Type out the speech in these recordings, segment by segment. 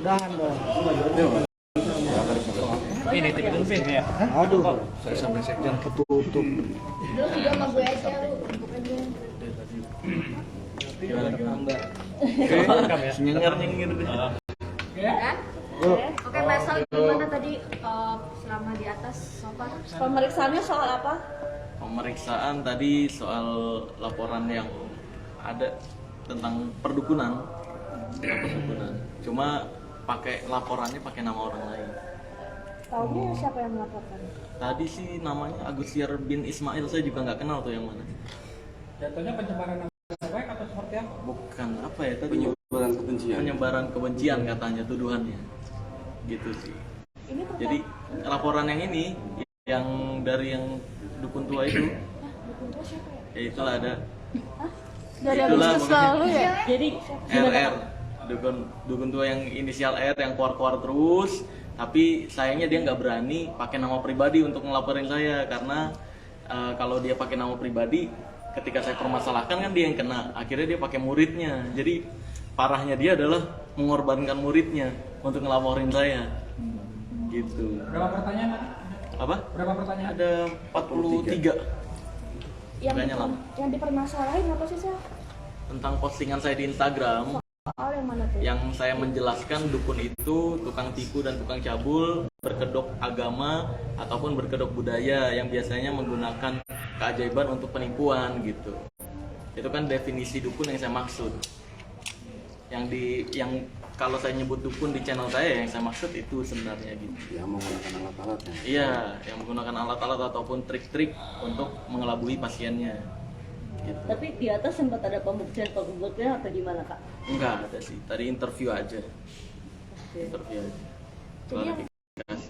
Udahan dong. Ini tip itu sih ya. Aduh, Saya sampai sekjen ketutup. Lu juga sama gue aja, lu bukan gue. Gimana? Oke, nyengir deh. Kan? Oke, Marcel gimana tadi selama di atas apa? Pemeriksaannya soal apa? Pemeriksaan tadi soal laporan yang ada tentang perdukunan. Cuma laporannya pakai nama orang lain. Tahunya siapa yang melaporkan? Tadi sih namanya Agusiar bin Ismail, saya juga nggak kenal tuh yang mana. Jatuhnya pencemaran nama baik atau seperti apa? Bukan apa ya tadi? Penyebaran kebencian katanya tuduhannya. Gitu sih. Ini tentang Jadi laporan yang ini yang dari yang dukun tua itu, dukun tua siapa ya? ya itulah ada Dari Itulah Agustus pokoknya. lalu ya? Jadi RR, dukun tua yang inisial R yang keluar terus. Tapi sayangnya dia nggak berani pakai nama pribadi untuk ngelaporin saya karena kalau dia pakai nama pribadi, ketika saya permasalahkan kan dia yang kena. Akhirnya dia pakai muridnya. Jadi parahnya dia adalah mengorbankan muridnya untuk ngelaporin saya. Gitu. Berapa pertanyaan? Apa? Berapa pertanyaan? Ada 43 yang, Kayaknya lama. yang dipermasalahin apa sih, Sel? tentang postingan saya di Instagram. Soal yang mana tuh? Yang saya menjelaskan dukun itu tukang tipu dan tukang cabul, berkedok agama ataupun berkedok budaya yang biasanya menggunakan keajaiban untuk penipuan gitu. Itu kan definisi dukun yang saya maksud. Yang kalau saya nyebut dukun di channel saya yang saya maksud itu sebenarnya gitu. Yang menggunakan alat-alatnya. Iya, yang menggunakan alat-alat ataupun trik-trik untuk mengelabui pasiennya. Gitu. Tapi di atas sempat ada pembuktian atau gimana, Kak? Enggak ada sih, tadi interview aja. Oke. Interview aja. Jadi yang, Klarifikasi.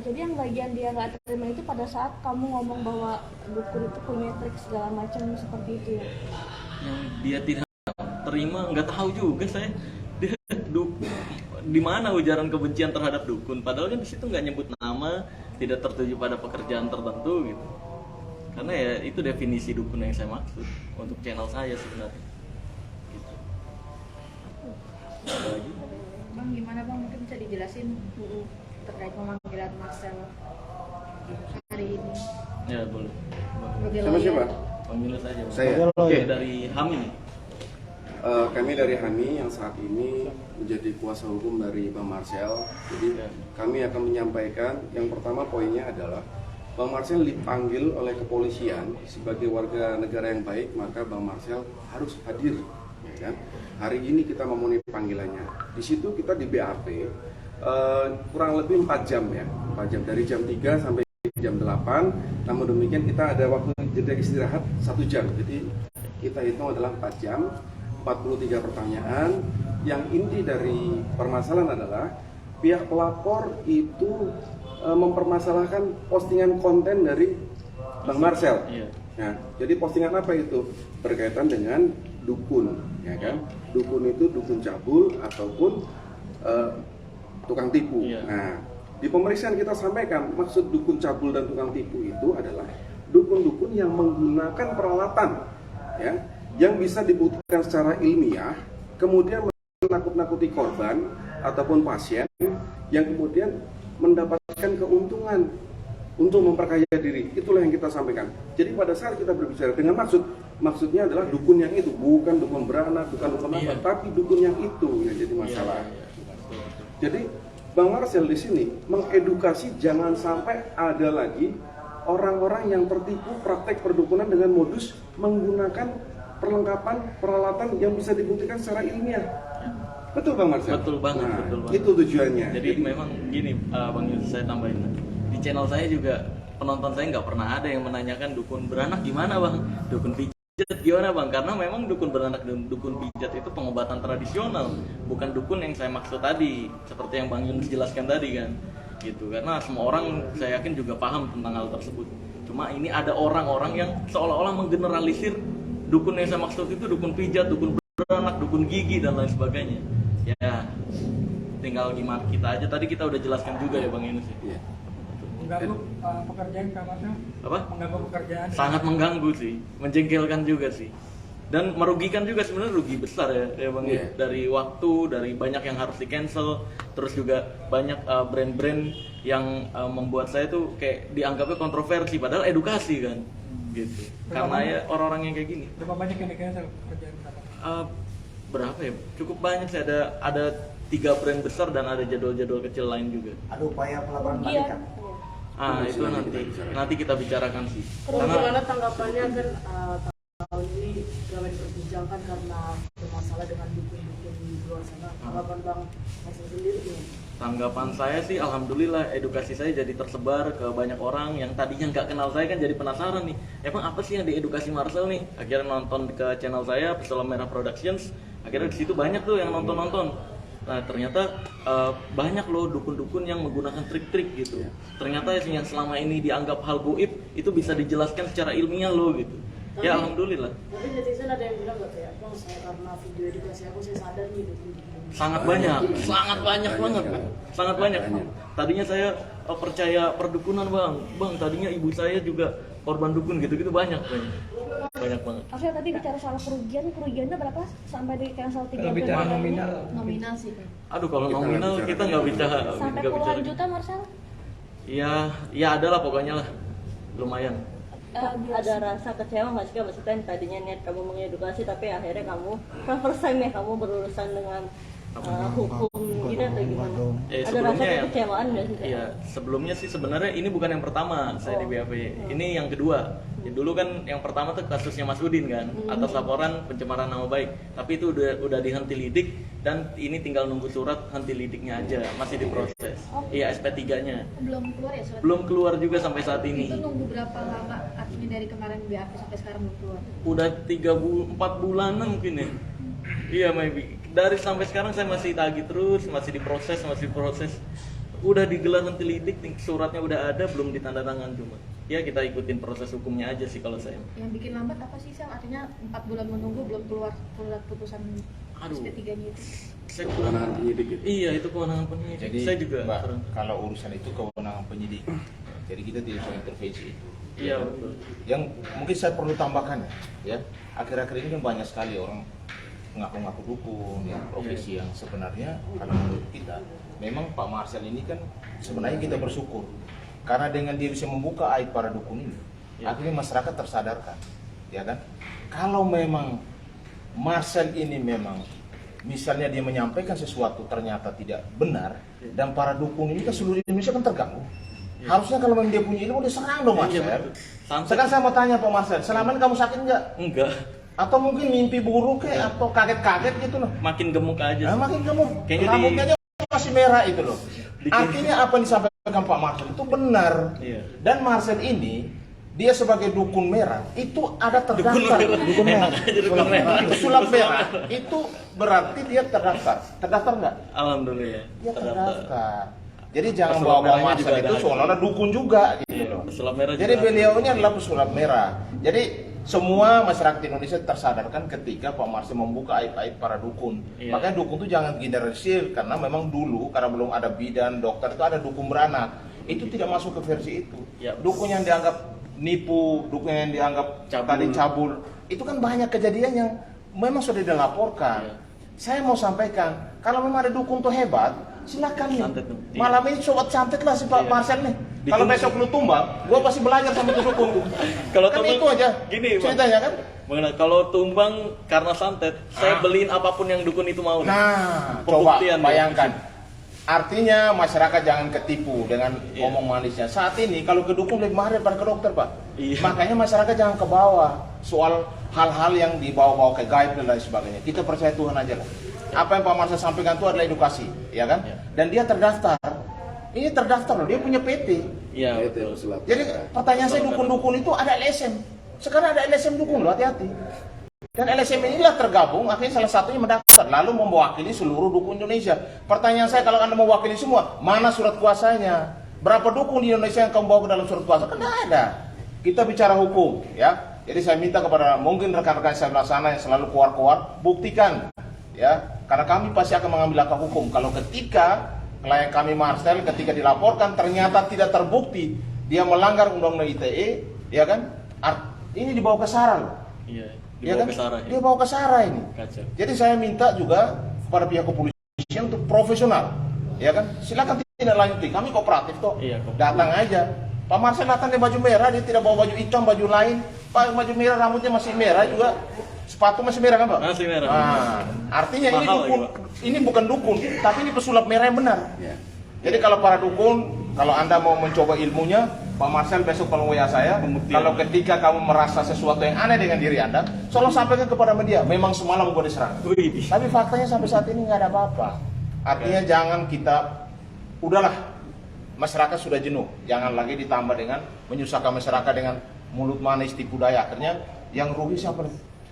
jadi yang bagian dia nggak terima itu pada saat kamu ngomong bahwa dukun itu punya trik segala macam seperti itu ya? Yang dia tidak terima, nggak tahu juga saya. Dia di mana ujaran kebencian terhadap dukun? Padahal kan di situ nggak nyebut nama, tidak tertuju pada pekerjaan tertentu gitu. Karena ya itu definisi dukun yang saya maksud untuk channel saya sebenarnya. Gitu. Ada lagi? Bang, gimana Bang? Mungkin bisa dijelasin terkait pemanggilan Marcel hari ini. Ya boleh. Sebagai Sama lawyer. siapa? Panggil saja. Bang. Saya. Oke, dari Hami. Kami dari HAMI yang saat ini menjadi kuasa hukum dari Bang Marcel. Jadi kami akan menyampaikan yang pertama poinnya adalah Bang Marcel dipanggil oleh kepolisian sebagai warga negara yang baik, maka Bang Marcel harus hadir, ya kan? Hari ini kita memenuhi panggilannya. Di situ kita di BAP kurang lebih 4 jam ya, 4 jam dari jam 3 sampai jam 8. Namun demikian kita ada waktu jeda istirahat 1 jam. Jadi kita hitung adalah 4 jam. 43 pertanyaan. Yang inti dari permasalahan adalah pihak pelapor itu mempermasalahkan postingan konten dari Bang Marcel. Iya. Nah, jadi postingan apa itu? Berkaitan dengan dukun, ya kan? Dukun itu dukun cabul ataupun tukang tipu. Iya. Nah, di pemeriksaan kita sampaikan maksud dukun cabul dan tukang tipu itu adalah dukun-dukun yang menggunakan peralatan, ya, yang bisa dibuktikan secara ilmiah, kemudian menakut-nakuti korban ataupun pasien, yang kemudian mendapatkan keuntungan untuk memperkaya diri. Itulah yang kita sampaikan. Jadi pada saat kita berbicara dengan maksudnya adalah dukun yang itu, bukan dukun beranak, bukan dukun apa, tapi dukun yang itu yang jadi masalah. Jadi Bang Marcel di sini mengedukasi jangan sampai ada lagi orang-orang yang tertipu praktek perdukunan dengan modus menggunakan perlengkapan peralatan yang bisa dibuktikan secara ilmiah. Betul Bang Marcel? Betul banget, Nah, betul banget. itu tujuannya. Jadi memang gini, Bang Yus, saya tambahin. Di channel saya juga penonton saya nggak pernah ada yang menanyakan dukun beranak gimana Bang, dukun pijat gimana Bang, karena memang dukun beranak dan dukun pijat itu pengobatan tradisional, bukan dukun yang saya maksud tadi, seperti yang Bang Yunus jelaskan tadi kan, gitu. Karena semua orang saya yakin juga paham tentang hal tersebut. Cuma ini ada orang-orang yang seolah-olah menggeneralisir dukun yang saya maksud itu dukun pijat, dukun beranak, dukun gigi dan lain sebagainya. Ya, tinggal gimana kita aja. Tadi kita udah jelaskan juga ya Bang Yunus. Iya. Mengganggu pekerjaan Kak Marcel? Apa? Mengganggu pekerjaan? Sangat mengganggu sih, menjengkelkan juga sih. dan merugikan juga, sebenarnya rugi besar ya Bang. Iya. Dari waktu, dari banyak yang harus di cancel, terus juga banyak brand-brand yang membuat saya tuh kayak dianggapnya kontroversi padahal edukasi kan gitu. Karena ya orang-orang yang kayak gini. Berapa banyak yang di-cancel kerjaan Bapak? Berapa ya? Cukup banyak sih, ada 3 brand besar dan ada jadwal-jadwal kecil lain juga. Ada upaya pelaporan balik Kerugian. kan? Itu nanti kita bicarakan sih. Gimana tanggapannya kan tahun ini ramai diperbincangkan karena bermasalah dengan dukun-dukun di luar sana. Tanggapan Bang Marcel sendiri gimana? Tanggapan saya sih alhamdulillah edukasi saya jadi tersebar ke banyak orang yang tadinya nggak kenal saya kan jadi penasaran nih. Emang apa sih yang diedukasi Marcel nih? Akhirnya nonton ke channel saya Pesulap Merah Productions. Akhirnya di situ banyak tuh yang nonton. Nah ternyata banyak loh dukun-dukun yang menggunakan trik-trik gitu. Ternyata yang selama ini dianggap hal goib itu bisa dijelaskan secara ilmiah loh gitu. Ya alhamdulillah. Tapi netizen ada yang bilang gak kayak, Bang saya karena video edukasi aku saya sadar nih dukun-dukun. Sangat banyak banget. Sangat banyak. Tadinya saya percaya perdukunan bang. Tadinya ibu saya juga korban dukun gitu banyak banget. Maksudnya tadi bicara soal kerugiannya berapa sampai di cancel 3 Kalau bicara nominal, Nominal sih kan. Aduh kalau nominal kita nggak bicara. Sampai puluhan juta, Marcel? Ya ada lah pokoknya lah, lumayan. Ada rasa kecewa nggak sih Kak? Maksudnya yang tadinya niat kamu mengedukasi tapi akhirnya kamu first time ya kamu berurusan dengan hukum gini atau gimana? Ada rasa kekecewaan nggak sih Kak? Iya, sebelumnya sih sebenarnya ini bukan yang pertama saya di BAP. Ini yang kedua. Ya, dulu kan yang pertama tuh kasusnya Mas Udin kan, atas laporan pencemaran nama baik. Tapi itu udah dihenti lidik dan ini tinggal nunggu surat henti lidiknya aja, masih diproses. Iya, SP3-nya. Belum keluar ya surat? Belum keluar juga sampai saat ini. Itu nunggu berapa lama? Artinya dari kemarin BAP sampai sekarang belum keluar? Udah 4 bulanan mungkin ya. Iya, maybe. Dari sampai sekarang saya masih tagih terus, masih diproses. Udah digelar nanti lidik, suratnya udah ada, belum ditandatangan cuma. Ya kita ikutin proses hukumnya aja sih kalau saya. Yang bikin lambat apa sih Sel? Artinya 4 bulan menunggu belum keluar surat putusan SP3-nya itu? Saya Kewenangan penyidik itu. Iya, itu kewenangan penyidik. Jadi Saya juga Mbak, kurang. kalau urusan itu kewenangan penyidik, jadi kita tidak bisa intervensi itu. Iya, betul. Yang mungkin saya perlu tambahkan ya, akhir-akhir ini kan banyak sekali orang ngaku-ngaku dukun, ya, profesi yang sebenarnya kalau menurut kita, memang Pak Marcel ini kan sebenarnya kita bersyukur karena dengan dia bisa membuka aib para dukun ini, akhirnya masyarakat tersadarkan, ya kan? Kalau memang Marcel ini memang misalnya dia menyampaikan sesuatu ternyata tidak benar dan para dukun ini kan seluruh Indonesia kan terganggu. Harusnya kalau memang dia punya ilmu dia serang dong Marcel. Sekarang saya mau tanya Pak Marcel, selama ini kamu sakit nggak? Enggak. Atau mungkin mimpi buruk kayak atau kaget-kaget gitu loh? Makin gemuk aja. Nah, makin gemuk. Kayaknya Rambutnya aja masih merah itu loh. Artinya apa yang disampaikan Pak Marcel itu benar. Iya. Dan Marcel ini dia sebagai dukun merah itu ada terdaftar. Dukun merah. Dukun merah. Itu sulap merah. Itu berarti dia terdaftar. Terdaftar nggak? Alhamdulillah. Dia terdaftar. Jadi jangan Pesulap bawa-bawa merahnya Marcel juga itu ada. seolah-olah dukun juga gitu loh. Pesulap merah Jadi juga. beliau ini adalah pesulap merah. Jadi semua masyarakat Indonesia tersadarkan ketika Pak Marcel membuka aib-aib para dukun. Iya. Makanya dukun itu jangan generalisir karena memang dulu karena belum ada bidan, dokter itu ada dukun beranak. Itu tidak masuk ke versi itu. Ya. Dukun yang dianggap nipu, dukun yang dianggap cabul. Itu kan banyak kejadian yang memang sudah dilaporkan. Iya. Saya mau sampaikan, kalau memang ada dukun tuh hebat, silakan nih. Santet tuh. Iya. Malam ini sobat santet lah si Pak Marcel nih. Kalau besok lu tumbang, gua pasti belajar sama tuh dukun. Kalau Kan tumbang- itu aja. gini, Bang. ceritanya kan. Mengenai kalau tumbang karena santet, saya beliin apapun yang dukun itu mau. Nah, coba Pembuktian, bayangkan. Artinya masyarakat jangan ketipu dengan ngomong manisnya. Saat ini kalau ke dukun lebih mahal daripada ke dokter, Pak. Iya. Makanya masyarakat jangan ke bawah soal hal-hal yang dibawa-bawa ke gaib dan lain sebagainya. Kita percaya Tuhan aja lah. Apa yang Pak Marcel sampaikan itu adalah edukasi, ya kan? Iya. Dan dia terdaftar. Ini terdaftar loh, dia punya PT. Iya, Itu betul. pesulap. Jadi pertanyaan saya dukun-dukun itu ada LSM. Sekarang ada LSM dukun loh, hati-hati. Dan LSM inilah tergabung, akhirnya salah satunya mendaftar, lalu mewakili seluruh dukun Indonesia. Pertanyaan saya, kalau Anda mewakili semua, mana surat kuasanya? Berapa dukun di Indonesia yang kamu bawa ke dalam surat kuasa? Kan tidak ada. Kita bicara hukum, ya. Jadi saya minta kepada mungkin rekan-rekan saya belah sana yang selalu keluar-keluar, buktikan, ya. Karena kami pasti akan mengambil langkah hukum. Kalau ketika klien kami Marcel ketika dilaporkan ternyata tidak terbukti dia melanggar undang-undang ITE, ya kan? Ini dibawa ke SARA loh. Iya. Ya Dibawa kan? ke SARA, ya. Dia bawa ke SARA ini. Kacau. Jadi saya minta juga kepada pihak kepolisian untuk profesional, ya kan? Silakan tidak lanjuti. Kami kooperatif toh. Iya, kooperatif. Datang aja. Pak Marcel datang di baju merah, dia tidak bawa baju hitam, baju lain. Pak baju merah, rambutnya masih merah juga. Sepatu masih merah kan Pak? Masih merah. Nah, artinya ini Mahal dukun, lagi, Pak. ini bukan dukun, tapi ini pesulap merah yang benar. Jadi kalau para dukun, kalau Anda mau mencoba ilmunya, Pak Marcel besok kalau WA saya, kalau ketika kamu merasa sesuatu yang aneh dengan diri Anda, tolong sampaikan kepada media, memang semalam gue diserang. Wih. Tapi faktanya sampai saat ini nggak ada apa-apa. Artinya jangan kita, udahlah, masyarakat sudah jenuh. Jangan lagi ditambah dengan menyusahkan masyarakat dengan mulut manis tipu daya. Akhirnya yang rugi siapa?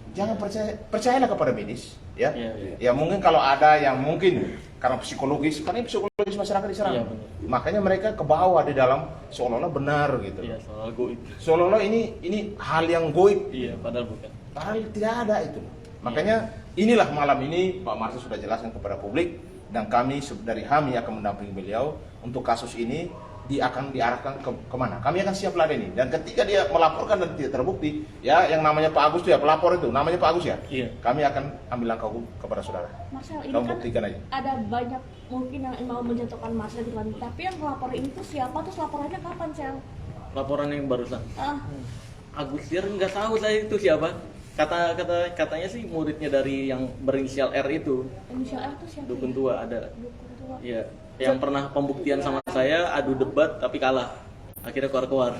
Jangan percayalah kepada medis, ya. Ya mungkin kalau ada yang mungkin karena psikologis, karena psikologis masyarakat diserang. Iya, benar. Makanya mereka ke bawah di dalam seolah-olah benar gitu. Iya, soal goib. Seolah-olah ini hal yang goib. Iya, padahal bukan. Padahal tidak ada itu. Makanya inilah malam ini Pak Marcel sudah jelaskan kepada publik dan kami dari HAMI akan mendampingi beliau untuk kasus ini dia akan diarahkan kemana. Kami akan siap ladeni dan ketika dia melaporkan dan tidak terbukti, ya yang namanya Pak Agus itu ya pelapor itu, namanya Pak Agus ya. Iya. Kami akan ambil langkah hukum kepada saudara. Marcel, ini Kamu kan buktikan aja. ada banyak mungkin yang mau menjatuhkan Marcel di depan, tapi yang melapor ini tuh siapa, terus laporannya kapan, Cel? Laporan yang barusan. Ah, Agus Dir nggak tahu saya itu siapa. Katanya sih muridnya dari yang berinisial R itu. inisial R tuh siapa? Dukun ya? tua ada. Dukun tua. Iya, yang pernah pembuktian sama saya adu debat tapi kalah. Akhirnya keluar.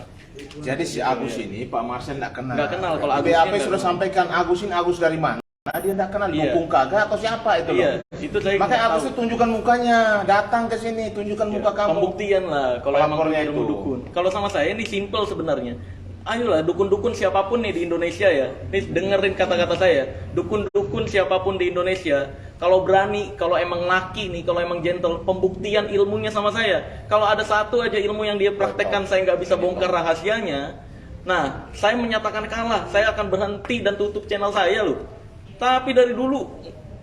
Jadi si Agus ini Pak Marcel tidak kenal. Nggak kenal, kalau Di Agusnya BAP nggak sudah kenal. sampaikan Agus ini Agus dari mana? Dia tidak kenal, Iya. dukung kagak atau siapa itu loh. Iya, itu saya Makanya nggak Agus tahu. itu tunjukkan mukanya, datang ke sini, tunjukkan muka kamu. Pembuktian lah kalau emang Pelapornya ilmu itu. dukun. Kalau sama saya ini simple sebenarnya. Ayolah dukun-dukun siapapun nih di Indonesia ya. Nih dengerin kata-kata saya. Dukun-dukun siapapun di Indonesia, kalau berani, kalau emang laki nih, kalau emang gentle, pembuktian ilmunya sama saya. Kalau ada satu aja ilmu yang dia praktekkan saya nggak bisa bongkar rahasianya, nah saya menyatakan kalah. Saya akan berhenti dan tutup channel saya loh. Tapi dari dulu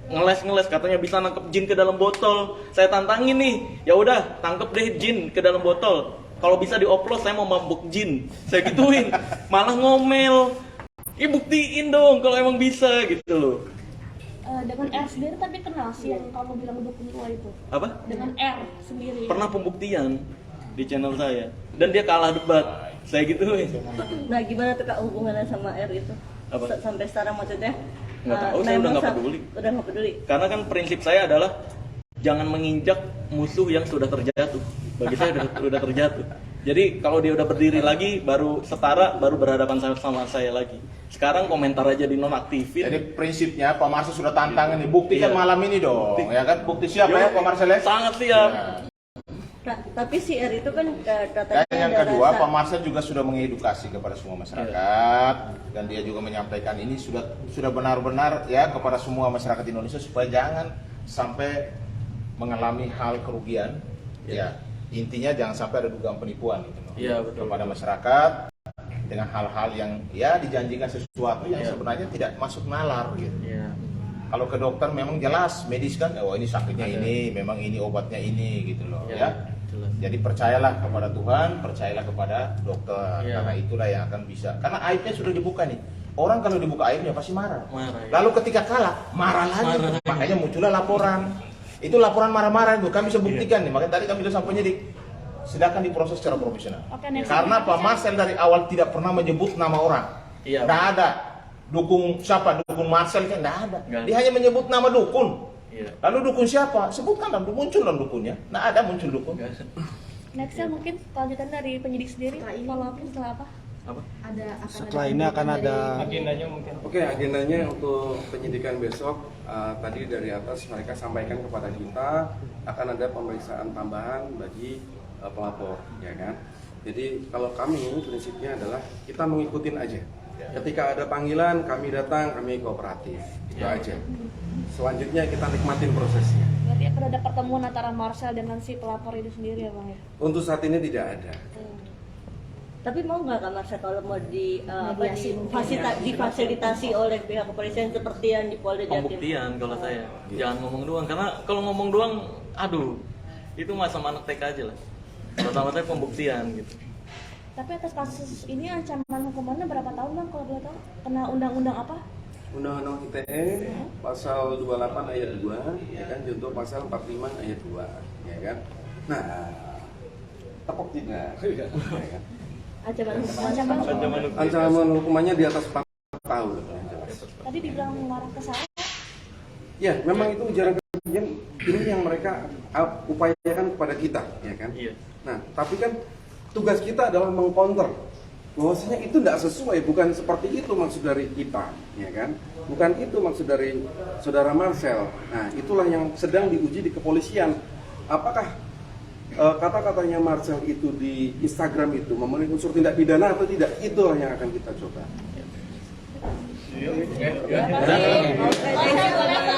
ngeles katanya bisa nangkep jin ke dalam botol. Saya tantangin nih, ya udah tangkep deh jin ke dalam botol. Kalau bisa dioplos saya mau mabuk jin. Saya gituin, malah ngomel. Buktiin dong kalau emang bisa gitu loh. Dengan R sendiri tapi kenal sih yang kamu bilang dukun tua itu. Apa? Dengan R sendiri. Pernah pembuktian di channel saya dan dia kalah debat. Saya gituin. Nah gimana tuh Kak hubungannya sama R itu? Apa? Sampai sekarang maksudnya? Nggak tahu, saya udah nggak peduli. Udah nggak peduli. Karena kan prinsip saya adalah jangan menginjak musuh yang sudah terjatuh. Bagi saya udah terjatuh. Jadi kalau dia udah berdiri lagi, baru setara, baru berhadapan sama saya lagi. Sekarang komentar aja dinonaktifin. Jadi prinsipnya Pak Marcel sudah tantangan nih, buktikan Iya. malam ini dong, ya kan? Bukti siapa ya Pak Marcel ya? Sangat siap. Ya. Nah, tapi si R itu kan katanya Dan yang ada kedua, rasa. Pak Marcel juga sudah mengedukasi kepada semua masyarakat dan dia juga menyampaikan ini sudah benar-benar ya kepada semua masyarakat Indonesia supaya jangan sampai mengalami hal kerugian. Ya, intinya jangan sampai ada dugaan penipuan gitu loh. Iya, betul. Kepada masyarakat dengan hal-hal yang ya dijanjikan sesuatu yang Iya. sebenarnya tidak masuk nalar gitu. Iya. Kalau ke dokter memang jelas medis kan, oh ini sakitnya ini, memang ini obatnya ini gitu loh Iya, ya. jelas. Jadi percayalah kepada Tuhan, percayalah kepada dokter, Iya. karena itulah yang akan bisa. Karena aibnya sudah dibuka nih. Orang kalau dibuka aibnya pasti marah. Marah, ya. Lalu ketika kalah, marah lagi. Marah. Makanya muncullah laporan. Itu laporan marah-marah itu kami bisa buktikan nih. Makanya tadi kami bilang sama penyidik, sedangkan diproses secara profesional. Oke, next. Karena Pak Marcel dari awal tidak pernah menyebut nama orang. Iya. Nggak ada. Dukung siapa? Dukung Marcel kan nggak ada. Nggak ada. Dia hanya menyebut nama dukun. Iya. Lalu dukun siapa? Sebutkan dong, muncul dong dukunnya. Nah ada muncul dukun. Nextnya mungkin kelanjutan dari penyidik sendiri. Follow up setelah apa? Apa? Setelah ini akan ada agendanya mungkin. Oke, agendanya untuk penyidikan besok tadi dari atas mereka sampaikan kepada kita akan ada pemeriksaan tambahan bagi pelapor, ya kan? Jadi kalau kami prinsipnya adalah kita mengikutin aja. Ketika ada panggilan kami datang, kami kooperatif, itu aja. Selanjutnya kita nikmatin prosesnya. Berarti akan ada pertemuan antara Marcel dengan si pelapor itu sendiri ya Bang ya? Untuk saat ini tidak ada. Tapi mau nggak Kak Marsha kalau mau Mediasi mungkin ya. difasilitasi oleh pihak kepolisian seperti yang di Polda Jatim? Pembuktian kalau saya. Jangan ngomong doang karena kalau ngomong doang aduh, itu masa anak TK aja lah. Kalau sama saya pembuktian gitu. Tapi atas kasus ini ancaman hukumannya berapa tahun Bang kalau boleh tahu? Kena undang-undang apa? Undang-Undang ITE pasal 28 ayat 2, ya kan, junto pasal 45 ayat 2, ya kan. Nah, tepok tidak. Ya kan? Ancaman hukumannya di atas 4 tahun. Tadi dibilang mengarah ke saya. Ya, memang itu ujaran kebencian ini yang mereka upayakan kepada kita, ya kan. Iya. Nah, tapi kan tugas kita adalah mengcounter bahwasanya itu tidak sesuai, bukan seperti itu maksud dari kita, ya kan. Bukan itu maksud dari saudara Marcel. Nah, itulah yang sedang diuji di kepolisian. Apakah kata-katanya Marcel itu di Instagram itu memenuhi unsur tindak pidana atau tidak? Itulah yang akan kita coba. Terima kasih.